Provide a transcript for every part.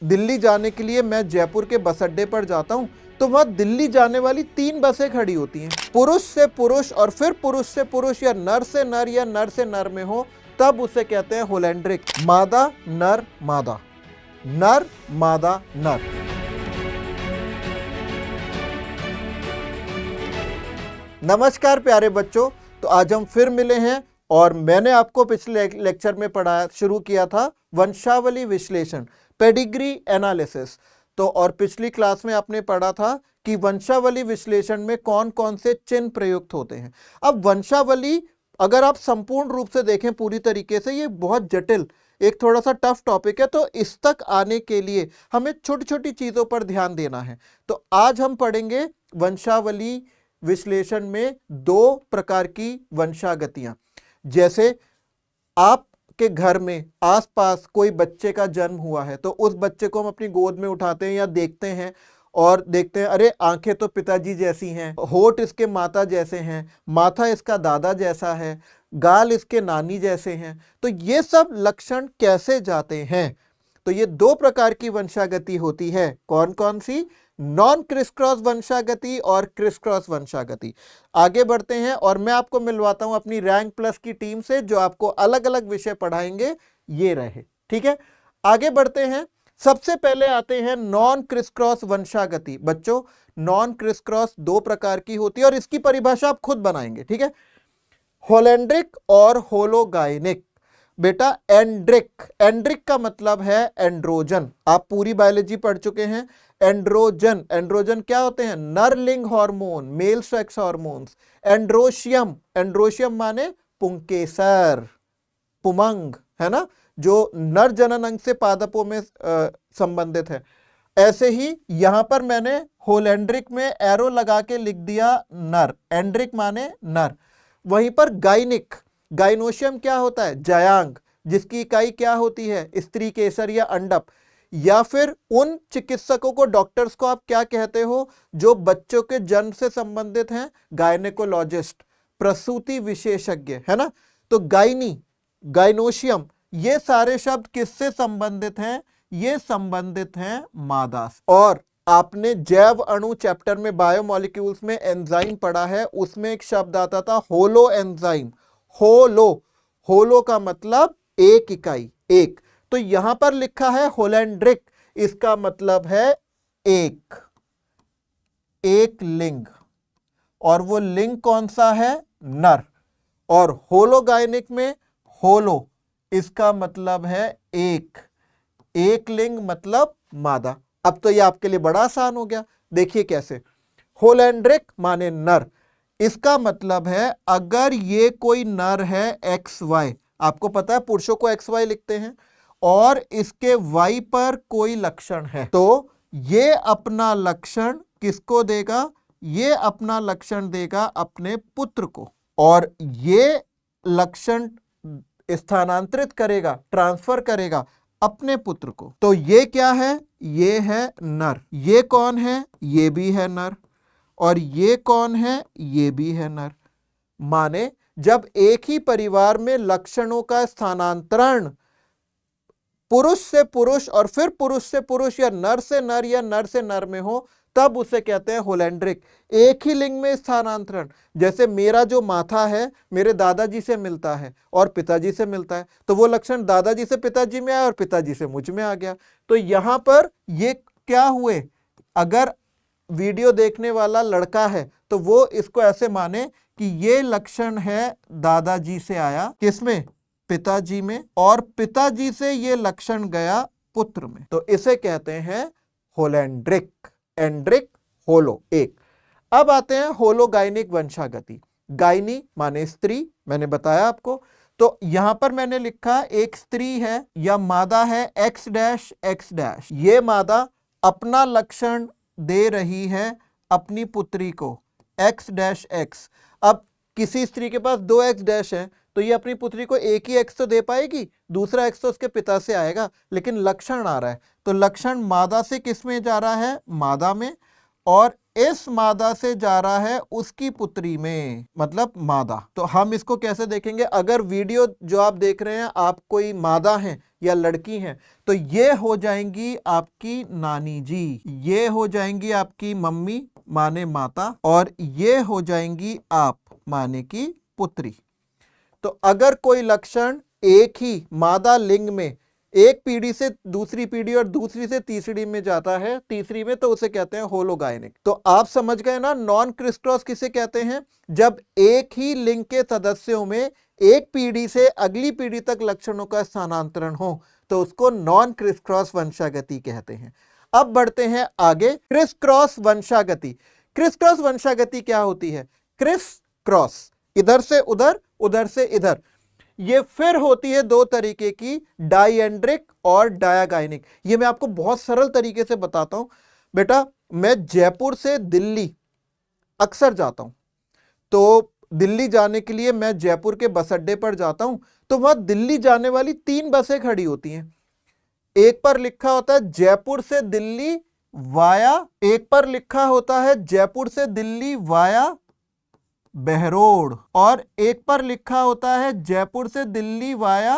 दिल्ली जाने के लिए मैं जयपुर के बस अड्डे पर जाता हूँ तो वहां दिल्ली जाने वाली 3 बसें खड़ी होती हैं। पुरुष से पुरुष और फिर पुरुष से पुरुष या नर से नर या नर से नर में हो तब उसे कहते हैं होलैंड्रिक। मादा नर मादा, नर मादा नर। नमस्कार प्यारे बच्चों, तो आज हम फिर मिले हैं और मैंने आपको पिछले लेक्चर में पढ़ाया शुरू किया था वंशावली विश्लेषण, पेडिग्री एनालिसिस। तो और पिछली क्लास में आपने पढ़ा था कि वंशावली विश्लेषण में कौन कौन से चिन्ह प्रयुक्त होते हैं। अब वंशावली अगर आप संपूर्ण रूप से देखें पूरी तरीके से, ये बहुत जटिल, एक थोड़ा सा टफ टॉपिक है, तो इस तक आने के लिए हमें छोटी छोटी चीज़ों पर ध्यान देना है। तो आज हम पढ़ेंगे वंशावली विश्लेषण में 2 प्रकार की वंशागतियां। जैसे आपके घर में आसपास कोई बच्चे का जन्म हुआ है तो उस बच्चे को हम अपनी गोद में उठाते हैं या देखते हैं और देखते हैं अरे आंखें तो पिताजी जैसी हैं, होठ इसके माता जैसे हैं, माथा इसका दादा जैसा है, गाल इसके नानी जैसे हैं। तो ये सब लक्षण कैसे जाते हैं? तो ये 2 प्रकार की वंशागति होती है। कौन कौन सी? नॉन क्रिस क्रॉस वंशागति और क्रिस क्रॉस वंशागति। आगे बढ़ते हैं और मैं आपको मिलवाता हूं अपनी रैंक प्लस की टीम से जो आपको अलग अलग विषय पढ़ाएंगे। ये रहे, ठीक है। आगे बढ़ते हैं। सबसे पहले आते हैं नॉन क्रिस क्रॉस वंशागति। बच्चों, नॉन क्रिस क्रॉस 2 प्रकार की होती है और इसकी परिभाषा आप खुद बनाएंगे, ठीक है। होलैंड्रिक और होलोगाइनिक। बेटा एंड्रिक, एंड्रिक का मतलब है एंड्रोजन। आप पूरी बायोलॉजी पढ़ चुके हैं। एंड्रोजन, एंड्रोजन क्या होते हैं? नरलिंग hormone, male sex hormones. Androecium, androecium माने पुंकेसर, पुमंग, है ना, जो नर जनन अंग से पादपों में संबंधित है। ऐसे ही यहां पर मैंने होलैंड्रिक में एरो लगा के लिख दिया नर, एंड्रिक माने नर। वहीं पर गाइनिक, गाइनोशियम क्या होता है? जयांग, जिसकी इकाई क्या होती है? स्त्री केसर या अंडप। या फिर उन चिकित्सकों को, डॉक्टर्स को आप क्या कहते हो जो बच्चों के जन्म से संबंधित हैं? गायनेकोलॉजिस्ट, प्रसूति विशेषज्ञ, है ना। तो गाइनी, गाइनोशियम, ये सारे शब्द किससे संबंधित हैं? ये संबंधित हैं मादा। और आपने जैव अणु चैप्टर में बायोमोलिक्यूल्स में एंजाइम पढ़ा है, उसमें एक शब्द आता था होलो एंजाइम। होलो, होलो का मतलब एक इकाई, एक। तो यहां पर लिखा है होलैंड्रिक, इसका मतलब है एक, एक लिंग। और वो लिंग कौन सा है? नर। और होलोगाइनिक में होलो, इसका मतलब है एक, एक लिंग मतलब मादा। अब तो ये आपके लिए बड़ा आसान हो गया। देखिए कैसे। होलैंड्रिक माने नर, इसका मतलब है अगर ये कोई नर है XY, आपको पता है पुरुषों को XY लिखते हैं, और इसके Y पर कोई लक्षण है तो ये अपना लक्षण किसको देगा? ये अपना लक्षण देगा अपने पुत्र को, और ये लक्षण स्थानांतरित करेगा, ट्रांसफर करेगा अपने पुत्र को। तो ये क्या है? ये है नर। ये कौन है? ये भी है नर। और ये कौन है? ये भी है नर। माने जब एक ही परिवार में लक्षणों का स्थानांतरण पुरुष से पुरुष और फिर पुरुष से पुरुष या नर से नर या नर से नर में हो तब उसे कहते हैं होलैंड्रिक। एक ही लिंग में स्थानांतरण, जैसे मेरा जो माथा है मेरे दादाजी से मिलता है और पिताजी से मिलता है, तो वो लक्षण दादाजी से पिताजी में आया और पिताजी से मुझ में आ गया। तो यहां पर ये क्या हुए? अगर वीडियो देखने वाला लड़का है तो वो इसको ऐसे माने कि ये लक्षण है दादाजी से आया, किसमें? पिताजी में, और पिताजी से ये लक्षण गया पुत्र में, तो इसे कहते हैं होलैंड्रिक। एंड्रिक, होलो, एक। अब आते हैं होलोगाइनिक वंशागति। गाइनी माने स्त्री, मैंने बताया आपको। तो यहां पर मैंने लिखा एक स्त्री है या मादा है X डैश X डैश। ये मादा अपना लक्षण दे रही है अपनी पुत्री को X डैश X। अब किसी स्त्री के पास 2 X डैश है तो ये अपनी पुत्री को एक ही X तो दे पाएगी, दूसरा X तो उसके पिता से आएगा, लेकिन लक्षण आ रहा है तो लक्षण मादा से किस में जा रहा है? मादा में। और इस मादा से जा रहा है उसकी पुत्री में, मतलब मादा। तो हम इसको कैसे देखेंगे? अगर वीडियो जो आप देख रहे हैं आप कोई मादा हैं या लड़की हैं तो ये हो जाएंगी आपकी नानी जी, ये हो जाएंगी आपकी मम्मी माने माता, और ये हो जाएंगी आप माने की पुत्री। तो अगर कोई लक्षण एक ही मादा लिंग में एक पीढ़ी से दूसरी पीढ़ी और दूसरी से तीसरी में जाता है, तीसरी में, तो उसे कहते हैं होलोगाइनिक। तो आप समझ गए ना नॉन क्रिस क्रॉस किसे कहते हैं? जब एक ही लिंग के सदस्यों में एक पीढ़ी से अगली पीढ़ी तक लक्षणों का स्थानांतरण हो तो उसको नॉन क्रिस क्रॉस वंशागति कहते हैं। अब बढ़ते हैं आगे। क्रिस क्रॉस वंशागति। क्रिस क्रॉस वंशागति क्या होती है? क्रिस क्रॉस, इधर से उधर, उधर से इधर। ये फिर होती है दो तरीके की, डाइएंड्रिक और डायागाइनिक। ये मैं आपको बहुत सरल तरीके से बताता हूं। बेटा, मैं जयपुर से दिल्ली अक्सर जाता हूं, तो दिल्ली जाने के लिए मैं जयपुर के बस अड्डे पर जाता हूं, तो वहां दिल्ली जाने वाली 3 बसें खड़ी होती हैं। एक पर लिखा होता है जयपुर से दिल्ली वाया, एक पर लिखा होता है जयपुर से दिल्ली वाया बहरोड, और एक पर लिखा होता है जयपुर से दिल्ली वाया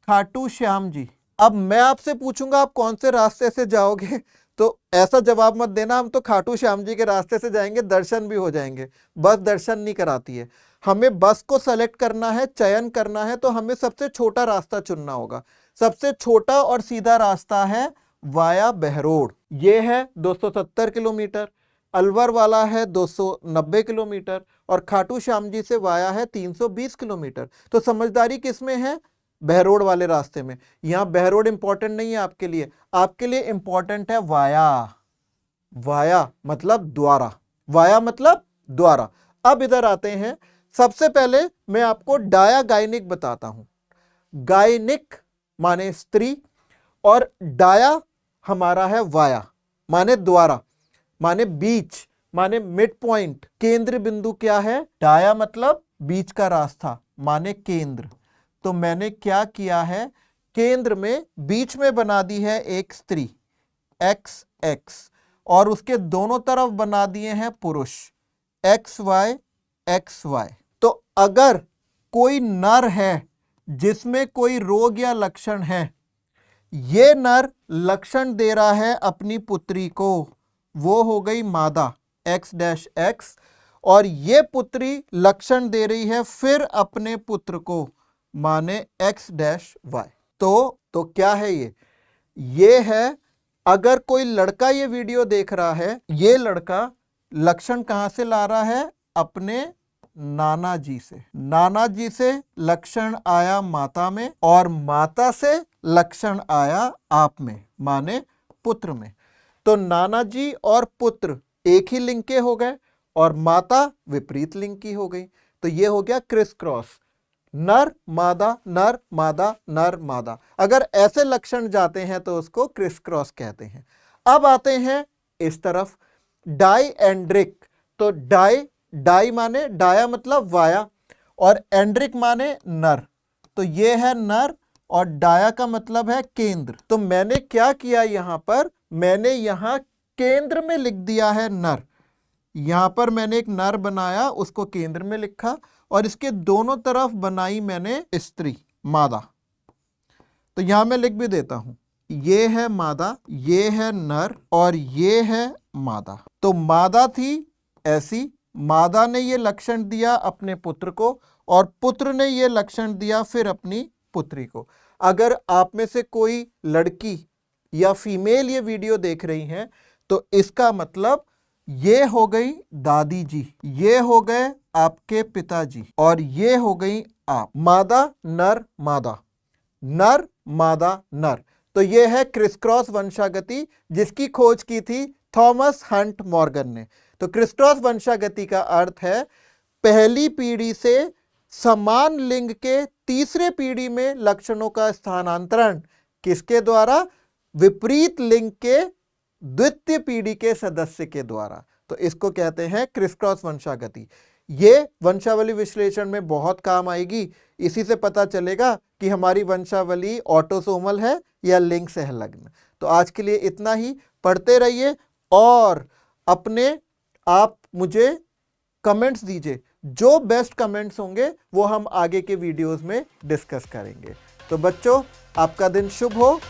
खाटू श्याम जी। अब मैं आपसे पूछूंगा आप कौन से रास्ते से जाओगे, तो ऐसा जवाब मत देना हम तो खाटू श्याम जी के रास्ते से जाएंगे, दर्शन भी हो जाएंगे। बस दर्शन नहीं कराती है, हमें बस को सेलेक्ट करना है, चयन करना है, तो हमें सबसे छोटा रास्ता चुनना होगा। सबसे छोटा और सीधा रास्ता है वाया बहरोड, ये है 270 किलोमीटर। अलवर वाला है 290 किलोमीटर और खाटू श्याम जी से वाया है 320 किलोमीटर। तो समझदारी किस में है? बहरोड वाले रास्ते में। यहां बहरोड इंपॉर्टेंट नहीं है आपके लिए इंपॉर्टेंट है वाया। वाया मतलब द्वारा, वाया मतलब द्वारा। अब इधर आते हैं, सबसे पहले मैं आपको डायागाइनिक बताता हूं। गायनिक माने स्त्री और डाया हमारा है वाया, माने द्वारा, माने बीच, माने मिड पॉइंट, केंद्र बिंदु क्या है? डाया मतलब बीच का रास्ता, माने केंद्र। तो मैंने क्या किया है, केंद्र में बीच में बना दी है एक स्त्री एक्स एक्स, और उसके दोनों तरफ बना दिए हैं पुरुष एक्स वाई एक्स वाई। तो अगर कोई नर है जिसमें कोई रोग या लक्षण है, ये नर लक्षण दे रहा है अपनी पुत्री को, वो हो गई मादा एक्स डैश एक्स, और ये पुत्री लक्षण दे रही है फिर अपने पुत्र को, माने एक्स डैश वाई। तो क्या है ये है, अगर कोई लड़का ये वीडियो देख रहा है, ये लड़का लक्षण कहां से ला रहा है? अपने नाना जी से। नाना जी से लक्षण आया माता में, और माता से लक्षण आया आप में, माने पुत्र में। तो नाना जी और पुत्र एक ही लिंग के हो गए और माता विपरीत लिंग की हो गई। तो ये हो गया क्रिस क्रॉस, नर मादा नर मादा नर मादा। अगर ऐसे लक्षण जाते हैं तो उसको क्रिस क्रॉस कहते हैं। अब आते हैं इस तरफ, डाइएंड्रिक। तो डाई माने डाया मतलब वाया, और एंड्रिक माने नर। तो ये है नर और डाया का मतलब है केंद्र। तो मैंने क्या किया यहां पर, मैंने यहां केंद्र में लिख दिया है नर। यहां पर मैंने एक नर बनाया, उसको केंद्र में लिखा, और इसके दोनों तरफ बनाई मैंने स्त्री मादा। तो यहां मैं लिख भी देता हूं, ये है मादा, ये है नर और ये है मादा। तो मादा थी ऐसी, मादा ने ये लक्षण दिया अपने पुत्र को, और पुत्र ने ये लक्षण दिया फिर अपनी पुत्री को। अगर आप में से कोई लड़की या फीमेल ये वीडियो देख रही हैं तो इसका मतलब ये हो गई दादी जी, ये हो गए आपके पिताजी, और ये हो गई आप। मादा नर मादा, नर मादा नर। तो ये है क्रिस क्रॉस वंशागति, जिसकी खोज की थी थॉमस हंट मॉर्गन ने। तो क्रिस क्रॉस वंशागति का अर्थ है पहली पीढ़ी से समान लिंग के तीसरे पीढ़ी में लक्षणों का स्थानांतरण किसके द्वारा? विपरीत लिंग के द्वितीय पीढ़ी के सदस्य के द्वारा। तो इसको कहते हैं क्रिस क्रॉस वंशागति। ये वंशावली विश्लेषण में बहुत काम आएगी। इसी से पता चलेगा कि हमारी वंशावली ऑटोसोमल है या लिंग सहलग्न। तो आज के लिए इतना ही। पढ़ते रहिए और अपने आप मुझे कमेंट्स दीजिए, जो बेस्ट कमेंट्स होंगे वो हम आगे के वीडियोस में डिस्कस करेंगे। तो बच्चों, आपका दिन शुभ हो।